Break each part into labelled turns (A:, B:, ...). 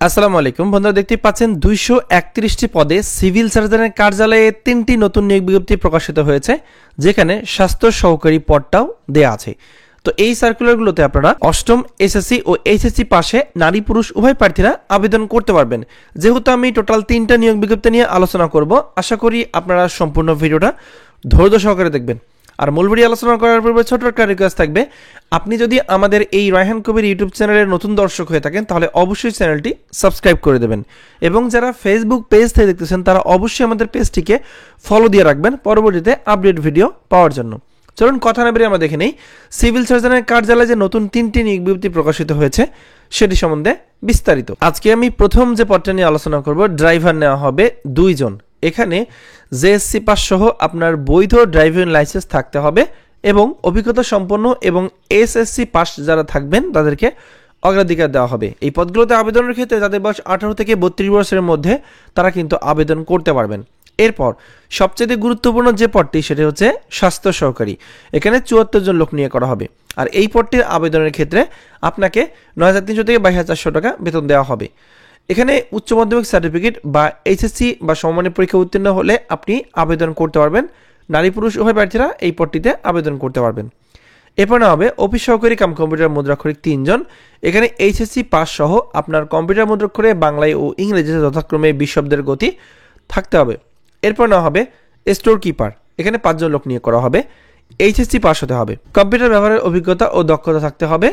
A: আসসালামু আলাইকুম বন্ধুরা, দেখতে পাচ্ছেন 231টি পদে সিভিল সার্জনের কার্যালয়ে 3টি নতুন নিয়োগ বিজ্ঞপ্তি প্রকাশিত হয়েছে, যেখানে স্বাস্থ্য সহকারী পদটাও দেয়া আছে। তো এই সার্কুলারগুলোতে আপনারা অষ্টম এসএসসি ও এইচএসসি পাশে নারী পুরুষ উভয় প্রার্থীরা আবেদন করতে পারবেন। যেহেতু আমি টোটাল 3টা নিয়োগ বিজ্ঞপ্তি নিয়ে আলোচনা করব, আশা করি আপনারা সম্পূর্ণ ভিডিওটা ধৈর্য সহকারে দেখবেন। আর মূল ভিডিও আলোচনা করার পূর্বে ছোট একটা রিকোয়েস্ট থাকবে, আপনি যদি আমাদের এই রায়হান কবির ইউটিউব চ্যানেলের নতুন দর্শক হয়ে থাকেন তাহলে অবশ্যই চ্যানেলটি সাবস্ক্রাইব করে দেবেন, এবং যারা ফেসবুক পেজ থেকে দেখতেছেন তারা অবশ্যই আমাদের পেজটিকে ফলো দিয়ে রাখবেন পরবর্তীতে আপডেট ভিডিও পাওয়ার জন্য। চলুন কথা না বেরিয়ে আমরা দেখে নেই সিভিল সার্জনের কার্যালয়ে যে নতুন 3টি নিয়োগ বিজ্ঞপ্তি প্রকাশিত হয়েছে সেটি সম্বন্ধে বিস্তারিত। আজকে আমি প্রথম যে পদটা নিয়ে আলোচনা করব, ড্রাইভার নেওয়া হবে 2 জন। এখানে জেএসসি পাস সহ আপনার বৈধ ড্রাইভিং লাইসেন্স থাকতে হবে এবং অভিজ্ঞতা সম্পন্ন এবং এসএসসি পাস যারা থাকবেন তাদেরকে অগ্রাধিকার দেওয়া হবে। এই পদগুলোতে আবেদনের ক্ষেত্রে তাদের বয়স 18 থেকে 32 বছরের মধ্যে তারা কিন্তু আবেদন করতে পারবেন। এরপর সবচেয়ে গুরুত্বপূর্ণ যে পদটি সেটি হচ্ছে স্বাস্থ্য সহকারী। এখানে 74 জন লোক নিয়োগ করা হবে। আর এই পদটির আবেদনের ক্ষেত্রে আপনাকে 9300 থেকে 22400 টাকা বেতন দেওয়া হবে। এখানে উচ্চ মাধ্যমিক সার্টিফিকেট বা এইচএসসি বা সমমানের পরীক্ষা উত্তীর্ণ হলে আপনি আবেদন করতে পারবেন। নারী পুরুষ উভয় প্রার্থীরা এই পদটিতে আবেদন করতে পারবেন। এরপর না হবে অফিস সহকারী কাম কম্পিউটার মুদ্রাক্ষরিক 3 জন। এখানে এইচএসসি পাস সহ আপনার কম্পিউটার মুদ্রাক্ষরে বাংলায় ও ইংরেজিতে যথাক্রমে 20 শব্দের গতি থাকতে হবে। এরপর না হবে স্টোর কিপার। এখানে 5 জন লোক নিয়োগ করা হবে। এইচএসসি পাস হতে হবে। কম্পিউটার ব্যবহারের অভিজ্ঞতা ও দক্ষতা থাকতে হবে।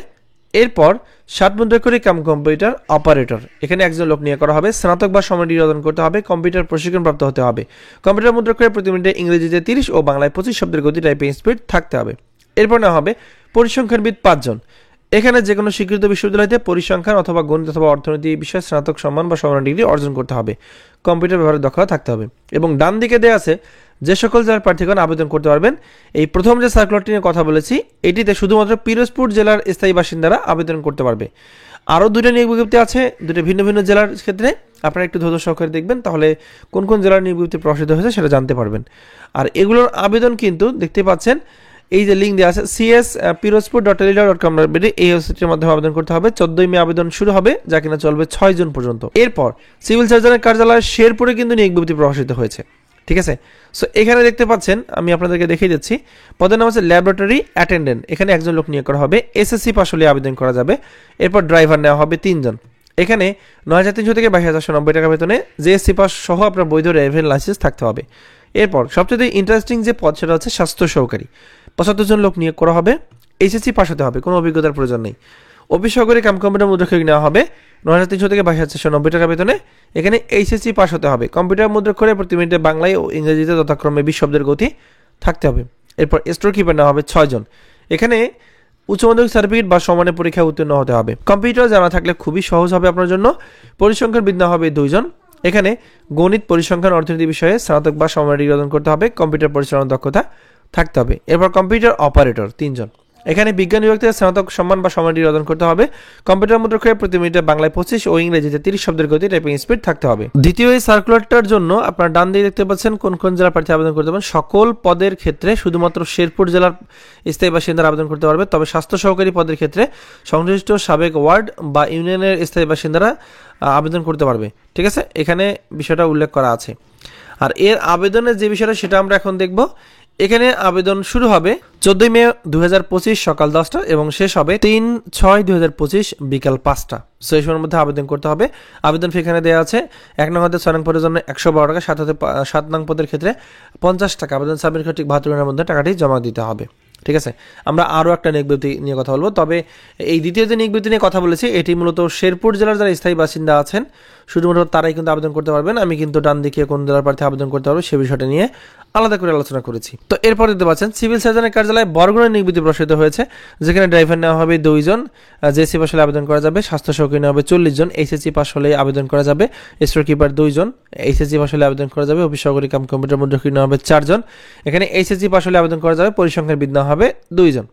A: এরপর 60 মুদ্রাক্ষরিক কাম কম্পিউটার অপারেটর। এখানে 1 জন লোক নিয়োগ করা হবে। স্নাতক বা সমমানের অর্জন করতে হবে। কম্পিউটার প্রশিক্ষণপ্রাপ্ত হতে হবে। কম্পিউটার মুদ্রাক্ষরে প্রতি মিনিটে ইংরেজিতে 30 ও বাংলায় 25 শব্দের গতি টাইপিং স্পিড থাকতে হবে। এরপর না হবে পরিসংখ্যানবিদ 5 জন। এখানে যে কোনো স্বীকৃত বিশ্ববিদ্যালয়তে পরিসংখ্যান অথবা গণিত অথবা অর্থনীতি বিষয়ে স্নাতক সম্মান বা সমমান ডিগ্রি অর্জন করতে হবে। কম্পিউটার ব্যবহারের দক্ষতা থাকতে হবে। এবং ডান দিকে দেওয়া আছে যে সকল জেলার প্রার্থীগণ আবেদন করতে পারবেন। এই প্রথম যে সার্কুলারটি নিয়ে কথা বলেছি, এটিতে শুধুমাত্র পিরোজপুর জেলার স্থায়ী বাসিন্দারা আবেদন করতে পারবে। আরও 2টা নিয়োগ বিজ্ঞপ্তি আছে 2টা ভিন্ন ভিন্ন জেলার ক্ষেত্রে। আপনারা একটু ধৈর্য সহকারে দেখবেন, তাহলে কোন কোন জেলার নিয়োগ বিজ্ঞপ্তি প্রকাশিত হয়েছে সেটা জানতে পারবেন। আর এগুলোর আবেদন কিন্তু দেখতে পাচ্ছেন, এই যে লিঙ্ক দেওয়া আছে cs.pirozpur.teledraw.com এই ওয়েবসাইটের মাধ্যমে আবেদন করতে হবে। 14 মে আবেদন শুরু হবে, যা কিনা চলবে 6 জুন পর্যন্ত। এরপর সিভিল সার্জনের কার্যালয় শেরপুরে কিন্তু নিয়োগ বিজ্ঞপ্তি প্রকাশিত হয়েছে। ঠিক আছে, সো এখানে দেখতে পাচ্ছেন, আমি আপনাদেরকে দেখিয়ে দিচ্ছি, পদের নাম হচ্ছে ল্যাবরেটরি অ্যাটেন্ডেন্ট। এখানে 1 জন লোক নিয়োগ করা হবে। এসএসসি পাস হলে আবেদন করা যাবে। এরপর ড্রাইভার নেওয়া হবে 3 জন। এখানে 9300 থেকে 22490 টাকা বেতনে জেএসসি পাস সহ আপনার বৈধ ড্রাইভিং লাইসেন্স থাকতে হবে। এরপর সবচেয়ে ইন্টারেস্টিং যে পদ সেটা হচ্ছে স্বাস্থ্য সহকারী। 75 জন লোক নিয়োগ করা হবে। এইচএসসি পাস হতে হবে, কোনো অভিজ্ঞতার প্রয়োজন নেই। অফিস সহকারী কাম কম্পিউটার মুদ্রাক্ষরিক নেওয়া হবে 9300 থেকে 22490 টাকা বেতনে। এখানে এইচএসসি পাস হতে হবে। কম্পিউটার মুদ্রাক্ষরে প্রতি মিনিটে বাংলায় ও ইংরেজিতে যথাক্রমে 20 শব্দের গতি থাকতে হবে। এরপর স্টোর কিপার নেওয়া হবে 6 জন। এখানে উচ্চ মাধ্যমিক সার্টিফিকেট বা সমমানের পরীক্ষা উত্তীর্ণ হতে হবে। কম্পিউটার জানা থাকলে খুবই সহজ হবে আপনার জন্য। পরিসংখ্যানবিদ নেওয়া হবে 2 জন। এখানে গণিত, পরিসংখ্যান, অর্থনীতি বিষয়ে স্নাতক বা সমমানের ডিগ্রি অর্জন করতে হবে। কম্পিউটার পরিচালনার দক্ষতা থাকতে হবে। এরপর কম্পিউটার অপারেটর 3 জন। এখানে বিজ্ঞান বিভাগ থেকে স্নাতক সম্মান বা সমমান ডিগ্রি অর্জন করতে হবে। কম্পিউটার মুদ্রাক্ষরে প্রতি মিনিটে বাংলায় 25 ও ইংরেজিতে 30 শব্দের গতি টাইপিং স্পিড থাকতে হবে। দ্বিতীয় এই সার্কুলারটার জন্য আপনার ডান দিকে দেখতে পাচ্ছেন কোন কোন জেলার প্রার্থী আবেদন করতে পারবেন। সকল পদের ক্ষেত্রে শুধুমাত্র শেরপুর জেলার স্থায়ী বাসিন্দারা আবেদন করতে পারবে। তবে স্বাস্থ্য সহকারী পদের ক্ষেত্রে সংশ্লিষ্ট সাবেক ওয়ার্ড বা ইউনিয়নের স্থায়ী বাসিন্দারা আবেদন করতে পারবে। ঠিক আছে, এখানে বিষয়টা উল্লেখ করা আছে। আর এর আবেদনের যে বিষয়টা সেটা আমরা এখন দেখব। এখানে আবেদন শুরু হবে 14 মে 2025 সকাল 10টা এবং শেষ হবে 3/6/2025 বিকাল 5টা। সো এই সময়ের মধ্যে আবেদন করতে হবে। আবেদন ফি এখানে দেওয়া আছে। 1 নং হতে 6 নং পদের জন্য 112 টাকা, 7 নং পদের ক্ষেত্রে 50 টাকা। আবেদন সাবমিট করে ঠিক 72 ঘন্টার মধ্যে টাকাটি জমা দিতে হবে। ঠিক আছে, আমরা আরও একটা নিয়োগ বিজ্ঞপ্তি নিয়ে কথা বলবো। তবে এই দ্বিতীয় যে নিয়োগ বিজ্ঞপ্তি নিয়ে কথা বলেছি, এটি মূলত শেরপুর জেলার যারা স্থায়ী বাসিন্দা আছেন শুধুমাত্র তারাই কিন্তু আবেদন করতে পারবেন। আমি কিন্তু ডান দিকে কোন জেলার প্রার্থী আবেদন করতে পারবো সে বিষয়টা নিয়ে আলাদা করে আলোচনা করেছি। তো এরপর দেখতে পাচ্ছেন সিভিল সার্জনের কার্যালয়ে বরগুনার নিয়োগ বিজ্ঞপ্তি প্রকাশিত হয়েছে, যেখানে ড্রাইভার নেওয়া হবে 2 জন। জেএসসি পাস হলে আবেদন করা যাবে। স্বাস্থ্য সহকারী নেওয়া হবে 40 জন। এইচএসসি পাস হলে আবেদন করা যাবে। স্টোর কিপার 2 জন। এইচএসসি পাস হলে আবেদন করা যাবে। অফিস সহকারী কাম কম্পিউটার মুদ্রাক্ষরিক নেওয়া হবে 4 জন। এখানে এইচএসসি পাস হলে আবেদন করা যাবে। পরিসংখ্যানবিদ নেওয়া হবে 2 জন।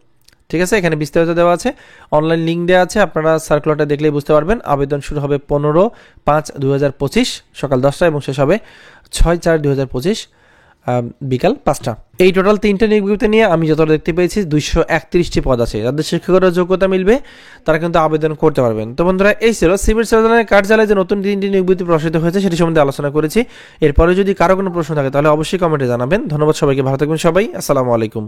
A: ঠিক আছে, এখানে বিস্তারিত দেওয়া আছে, অনলাইন লিঙ্ক দেওয়া আছে, আপনারা সার্কুলারটা দেখলেই বুঝতে পারবেন। আবেদন শুরু হবে 15/5/2025 সকাল 10টা এবং শেষ হবে 6/4/2025 বিকাল 5টা। এই টোটাল 3টা নিয়োগ বিজ্ঞপ্তি নিয়ে আমি যতটা দেখতে পেয়েছি 231টি পদ আছে। যাদের শিক্ষকের যোগ্যতা মিলবে তারা কিন্তু আবেদন করতে পারবেন। তো বন্ধুরা, এই ছিল সিভিল সার্জনের কার্যালয়ে যে নতুন 3টি নিয়োগ বিজ্ঞপ্তি প্রকাশিত হয়েছে সেটি সম্বন্ধে আলোচনা করেছি। এরপরে যদি কারো কোনো প্রশ্ন থাকে তাহলে অবশ্যই কমেন্টে জানাবেন। ধন্যবাদ সবাইকে, ভালো থাকবেন সবাই, আসসালামু আলাইকুম।